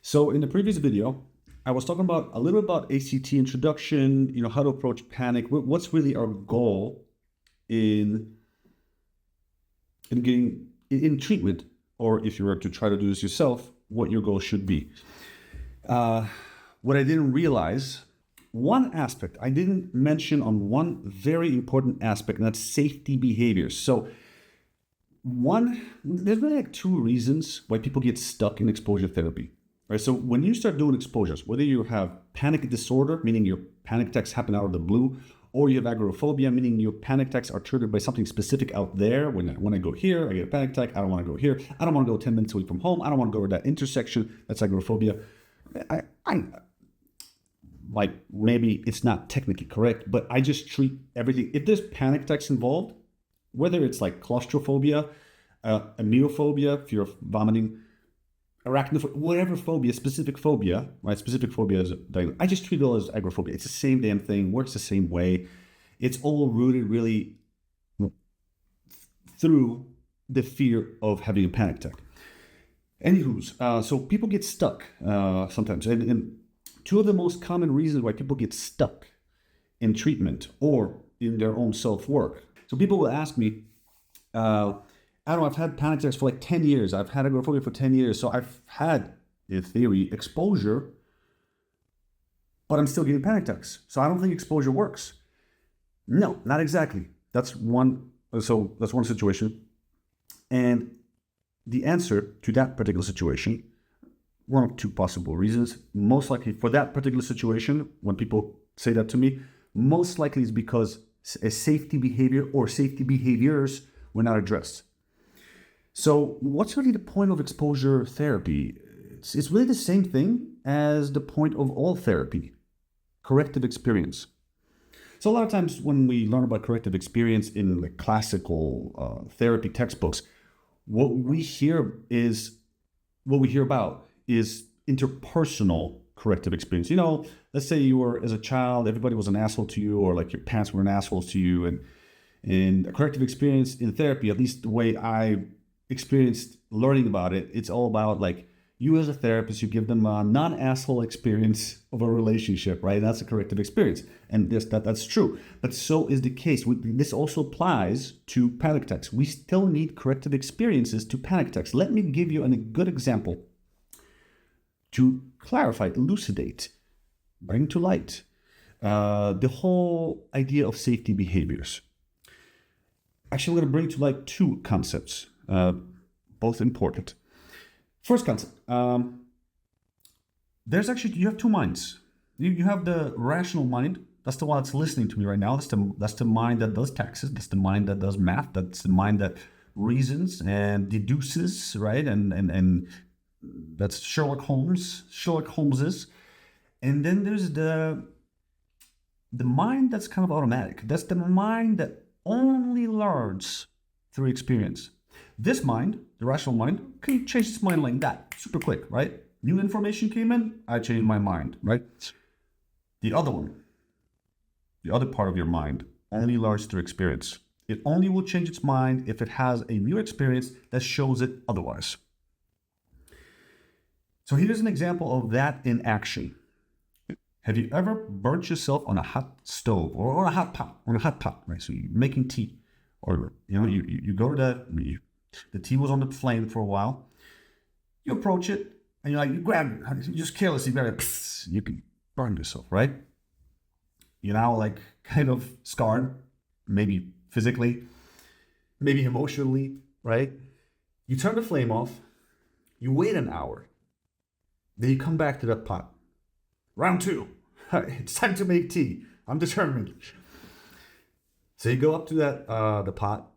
So in the previous video, I was talking about a little about ACT introduction, how to approach panic. What's really our goal in getting in treatment, or if you were to try to do this yourself, what your goal should be. What I didn't realize, one aspect I didn't mention on one very important aspect, and that's safety behaviors. So there's really like two reasons why people get stuck in exposure therapy. Right, so when you start doing exposures, whether you have panic disorder, meaning your panic attacks happen out of the blue, or you have agoraphobia, meaning your panic attacks are triggered by something specific out there. When I go here, I get a panic attack. I don't want to go here. I don't want to go 10 minutes away from home. I don't want to go to that intersection. That's agoraphobia. I like, maybe it's not technically correct, but I just treat everything. If there's panic attacks involved, whether it's like claustrophobia, ameophobia, fear of vomiting, arachnophobia, whatever phobia, specific phobia, right? Specific phobia is I just treat it all as agoraphobia. It's the same damn thing, works the same way. It's all rooted really through the fear of having a panic attack. Anywho's, so people get stuck sometimes. And two of the most common reasons why people get stuck in treatment or in their own self-work. So people will ask me, I don't know, I've had panic attacks for like 10 years. I've had agoraphobia for 10 years. So I've had, in theory, exposure, but I'm still getting panic attacks. So I don't think exposure works. No, not exactly. That's one situation. And the answer to that particular situation, one of two possible reasons. Most likely for that particular situation, when people say that to me, most likely is because a safety behavior or safety behaviors were not addressed. So what's really the point of exposure therapy? It's really the same thing as the point of all therapy, corrective experience. So a lot of times when we learn about corrective experience in like classical therapy textbooks, what we hear about is interpersonal corrective experience. Let's say you were, as a child, everybody was an asshole to you, or like your parents were an asshole to you, and a corrective experience in therapy, at least the way I experienced learning about it, it's all about like you as a therapist, you give them a non-asshole experience of a relationship, right? That's a corrective experience. And that's true. But so is the case. This also applies to panic attacks. We still need corrective experiences to panic attacks. Let me give you a good example to clarify, elucidate, bring to light the whole idea of safety behaviors. Actually, I'm going to bring to light two concepts. Both important. First concept, you have two minds. You have the rational mind. That's the one that's listening to me right now. That's the mind that does taxes. That's the mind that does math. That's the mind that reasons and deduces, right? And that's Sherlock Holmes's. And then there's the mind that's kind of automatic. That's the mind that only learns through experience. This mind, the rational mind, can change its mind like that, super quick, right? New information came in, I changed my mind, right? The other part of your mind only learns through experience. It only will change its mind if it has a new experience that shows it otherwise. So here's an example of that in action. Have you ever burnt yourself on a hot stove or on a hot pot, right? So you're making tea, or you go to the tea was on the flame for a while. You approach it and you grab it. You just carelessly grab it. You can burn yourself, right? You're now like kind of scarred, maybe physically, maybe emotionally, right? You turn the flame off. You wait an hour. Then you come back to that pot. Round two. It's time to make tea. I'm determined. So you go up to the pot,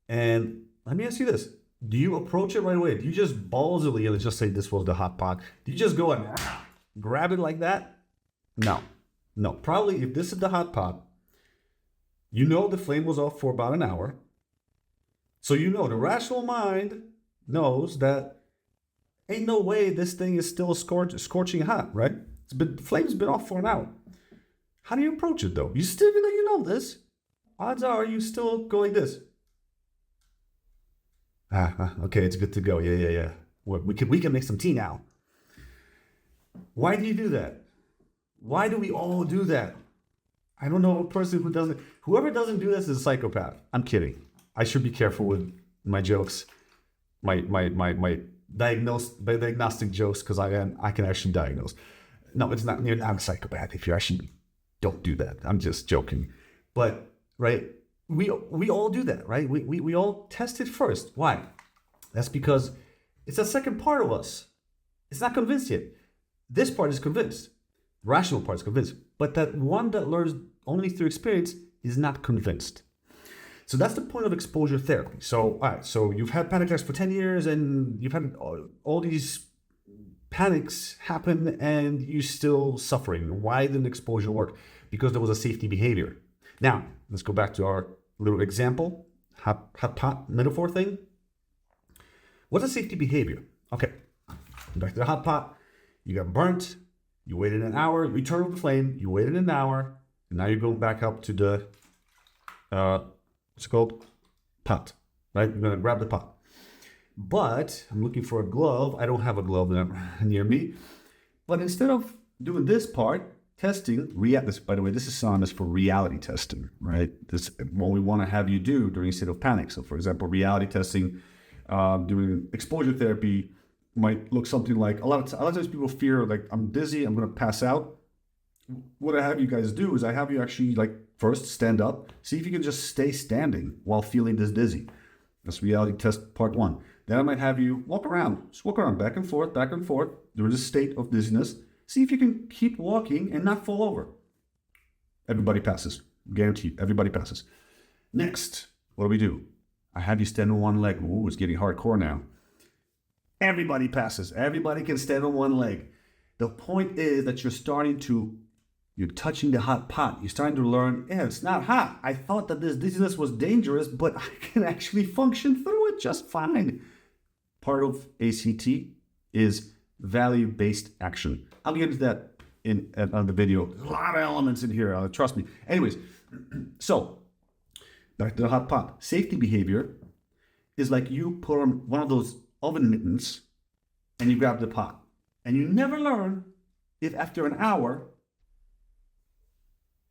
and let me ask you this. Do you approach it right away? Do you just ballsily, let's just say this was the hot pot, do you just go and grab it like that? No. Probably if this is the hot pot, the flame was off for about an hour. So the rational mind knows that ain't no way this thing is still scorching hot, right? The flame's been off for an hour. How do you approach it though? You still this. Odds are you still go like this. Okay, it's good to go. Yeah. We can make some tea now. Why do you do that? Why do we all do that? I don't know a person who doesn't. Whoever doesn't do this is a psychopath. I'm kidding. I should be careful with my jokes, my diagnostic jokes, because I can actually diagnose. No, it's not. You're not a psychopath if you actually don't do that. I'm just joking. But right, we all do that, right? We all test it first. Why? That's because it's a second part of us. It's not convinced yet. This part is convinced. The rational part is convinced. But that one that learns only through experience is not convinced. So that's the point of exposure therapy. So, all right, so you've had panic attacks for 10 years and you've had all these panics happen and you're still suffering. Why didn't exposure work? Because there was a safety behavior. Now, let's go back to our little example, hot pot metaphor thing. What's a safety behavior? Okay, back to the hot pot. You got burnt. You waited an hour. You turned off the flame. You waited an hour. And now you're going back up to the, what's it called? Pot, right? You're going to grab the pot. But I'm looking for a glove. I don't have a glove near me. But instead of doing this part, testing, by the way, this is synonymous for reality testing, right? This is what we want to have you do during a state of panic. So for example, reality testing, doing exposure therapy might look something like, a lot of times people fear, like, I'm dizzy, I'm going to pass out. What I have you guys do is I have you actually, like, first stand up, see if you can just stay standing while feeling this dizzy. That's reality test part one. Then I might have you walk around, just walk around back and forth during this state of dizziness. See if you can keep walking and not fall over. Everybody passes, guaranteed, everybody passes. Next, what do we do? I have you stand on one leg. Ooh, it's getting hardcore now. Everybody passes. Everybody can stand on one leg. The point is that you're touching the hot pot. You're starting to learn, yeah, it's not hot. I thought that this dizziness was dangerous, but I can actually function through it just fine. Part of ACT is value-based action. I'll get into that on the video. There's a lot of elements in here, trust me. Anyways, so back to the hot pot. Safety behavior is like you put on one of those oven mittens and you grab the pot. And you never learn if after an hour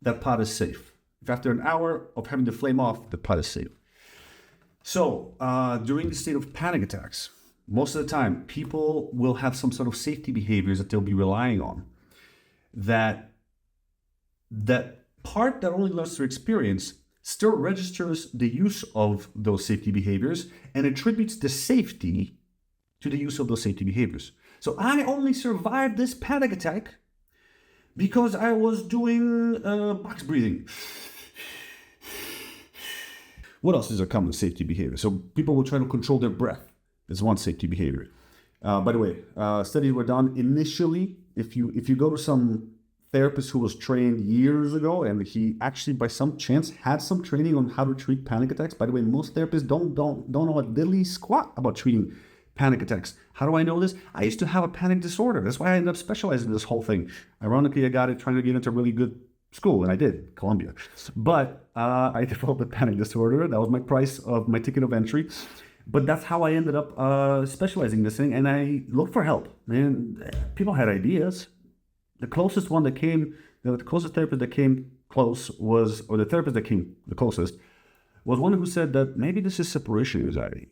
that pot is safe. If after an hour of having the flame off, the pot is safe. So during the state of panic attacks, most of the time, people will have some sort of safety behaviors that they'll be relying on. That part that only learns through experience still registers the use of those safety behaviors and attributes the safety to the use of those safety behaviors. So I only survived this panic attack because I was doing box breathing. What else is a common safety behavior? So people will try to control their breath. It's one safety behavior. By the way, studies were done initially. If you go to some therapist who was trained years ago, and he actually by some chance had some training on how to treat panic attacks. By the way, most therapists don't know a diddly squat about treating panic attacks. How do I know this? I used to have a panic disorder. That's why I ended up specializing in this whole thing. Ironically, I got it trying to get into a really good school, and I did, Columbia. But I developed a panic disorder. That was my price of my ticket of entry. But that's how I ended up specializing in this thing, and I looked for help. And people had ideas. The closest one that came, the closest therapist that came close was, or the therapist that came the closest, was one who said that maybe this is separation anxiety.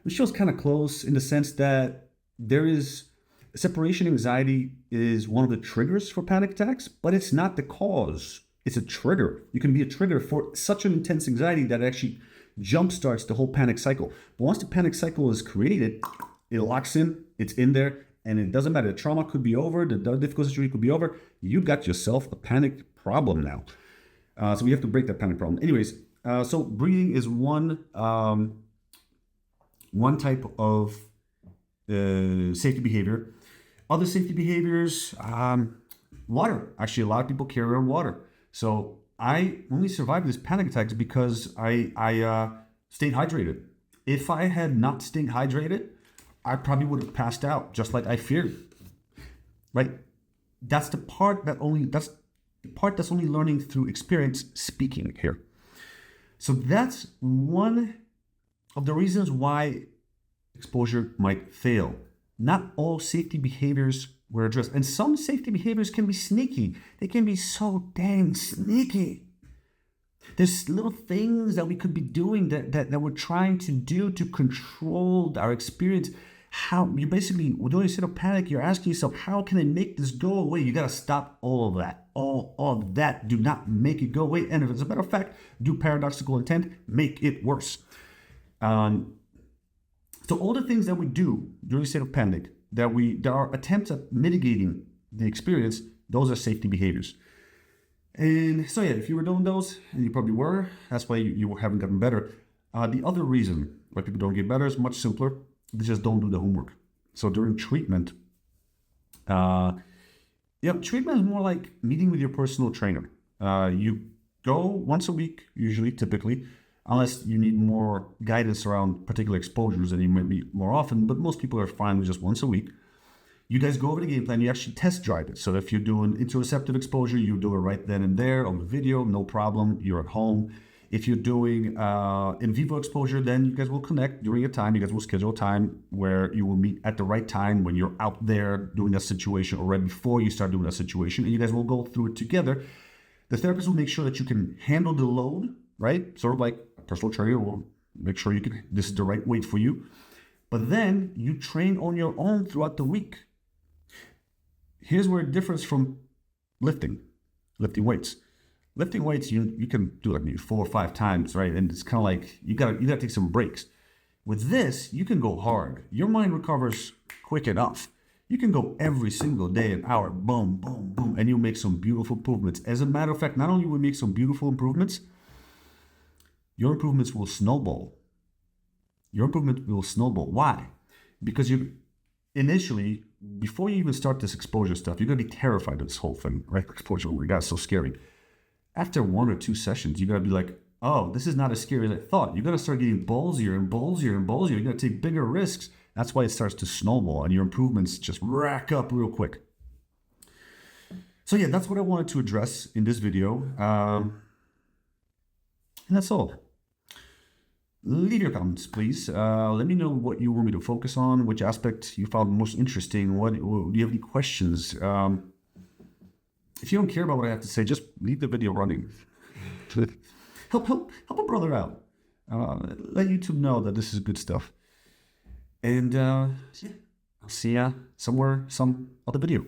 Which was kind of close in the sense that there is, separation anxiety is one of the triggers for panic attacks, but it's not the cause. It's a trigger. You can be a trigger for such an intense anxiety that it actually jumpstarts the whole panic cycle. But once the panic cycle is created, it locks in, it's in there, and it doesn't matter. The trauma could be over, the difficult situation could be over. You got yourself a panic problem now. So we have to break that panic problem. Anyways, so breathing is one type of safety behavior. Other safety behaviors, water. Actually, a lot of people carry around water. So I only survived this panic attacks because I stayed hydrated. If I had not stayed hydrated, I probably would have passed out, just like I feared. Right? That's the part that's only learning through experience speaking here. So that's one of the reasons why exposure might fail. not all safety behaviors were addressed. And some safety behaviors can be sneaky. They can be so dang sneaky. There's little things that we could be doing that we're trying to do to control our experience. How you basically, when you sit of panic, you're asking yourself, how can I make this go away? You got to stop all of that. All of that. Do not make it go away. And if it's a matter of fact, do paradoxical intent, make it worse. So all the things that we do during a state of panic, that are attempts at mitigating the experience, those are safety behaviors. And so yeah, if you were doing those, and you probably were, that's why you haven't gotten better. The other reason why people don't get better is much simpler. They just don't do the homework. So during treatment, treatment is more like meeting with your personal trainer. You go once a week, usually, typically, unless you need more guidance around particular exposures, and you might meet more often, but most people are fine with just once a week. You guys go over the game plan, you actually test drive it. So if you're doing interoceptive exposure, you do it right then and there on the video, no problem, you're at home. If you're doing in vivo exposure, then you guys will connect during a time. You guys will schedule a time where you will meet at the right time when you're out there doing that situation, or right before you start doing that situation, and you guys will go through it together. The therapist will make sure that you can handle the load, right? Sort of like a personal trainer will make sure this is the right weight for you. But then you train on your own throughout the week. Here's where it differs from lifting weights. Lifting weights, you can do like maybe 4 or 5 times, right? And it's kind of like you gotta take some breaks. With this, you can go hard. Your mind recovers quick enough. You can go every single day, an hour, boom, boom, boom, and you'll make some beautiful improvements. As a matter of fact, not only will you make some beautiful improvements, your improvements will snowball. Your improvement will snowball. Why? Because you initially, before you even start this exposure stuff, you're gonna be terrified of this whole thing, right? Exposure, oh my God, it's so scary. After 1 or 2 sessions, you gotta be like, oh, this is not as scary as I thought. You're gonna start getting ballsier and ballsier and ballsier. You're gonna take bigger risks. That's why it starts to snowball, and your improvements just rack up real quick. So yeah, that's what I wanted to address in this video. And that's all. Leave your comments, please. Let me know what you want me to focus on, which aspect you found most interesting. Do you have any questions? If you don't care about what I have to say, just leave the video running. help a brother out. Let YouTube know that this is good stuff. And I'll see ya somewhere, some other video.